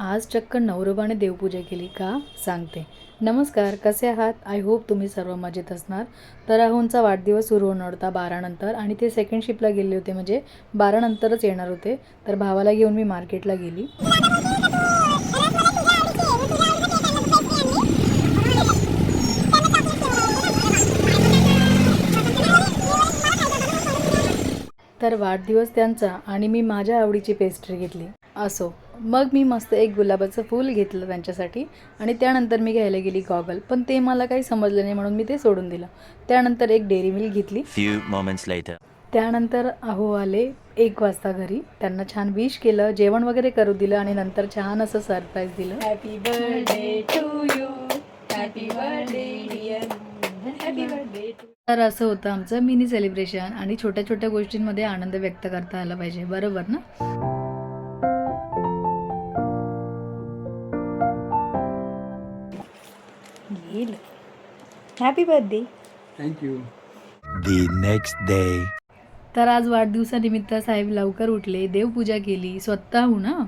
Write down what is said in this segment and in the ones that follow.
आज चक्क नवरोबाने देवपूजा केली का सांगते. नमस्कार, कसे आहात? आय होप तुम्ही सर्व मजेत असणार. तर राहुलचा वाढदिवस सुरू होणार होता 12 नंतर आणि ते सेकंड शिफ्टला गेले होते, म्हणजे 12 नंतरच येणार होते. तर भावाला घेऊन मी मार्केटला गेली. तर वाढदिवस त्यांचा आणि मी माझ्या आवडीची पेस्ट्री घेतली. असो, मग मी मस्त एक गुलाबाचं फूल घेतलं त्यांच्यासाठी आणि त्यानंतर मी घ्यायला गेली गॉगल, पण ते मला काही समजलं नाही म्हणून मी ते सोडून दिलं. त्यानंतर एक डेअरी मिल्क घेतली. Few moments later. त्यानंतर अहो आले 1 वाजता घरी. त्यांना छान विश केलं, जेवण वगैरे करू दिलं आणि नंतर छान असं सरप्राईज दिलं. Happy birthday to you, happy birthday dear, happy birthday. तर असं होतं आमचं मिनी सेलिब्रेशन आणि छोट्या छोट्या गोष्टींमध्ये आनंद व्यक्त करता आला पाहिजे, बरोबर ना? Happy birthday. Thank you. The next day. तर आज वाढदिवसानिमित्त साहेब लवकर उठले, देवपूजा केली स्वतःहून ना,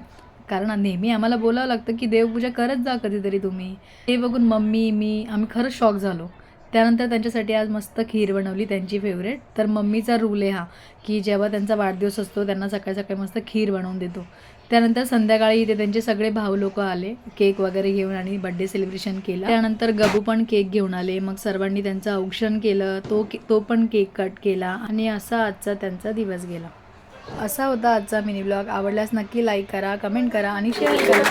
कारण नेहमी आम्हाला बोलावं लागतं की देवपूजा करत जा कधीतरी तुम्ही. ते बघून मम्मी आम्ही खरंच शॉक झालो. त्यानंतर त्यांच्यासाठी आज मस्त खीर बनवली, त्यांची फेवरेट. तर मम्मीचा रूल आहे हा, की जेव्हा त्यांचा वाढदिवस असतो त्यांना सकाळी सकाळी मस्त खीर बनवून देतो. त्यानंतर संध्याकाळी इथे त्यांचे सगळे भाऊ लोक आले केक वगैरे घेऊन आणि बड्डे सेलिब्रेशन केलं. त्यानंतर गबू पण केक घेऊन आले. मग सर्वांनी त्यांचं औक्षण केलं, तो पण केक कट केला आणि असा आजचा त्यांचा दिवस गेला. असा होता आजचा मिनी ब्लॉग. आवडल्यास नक्की लाईक करा, कमेंट करा आणि शेअर करा.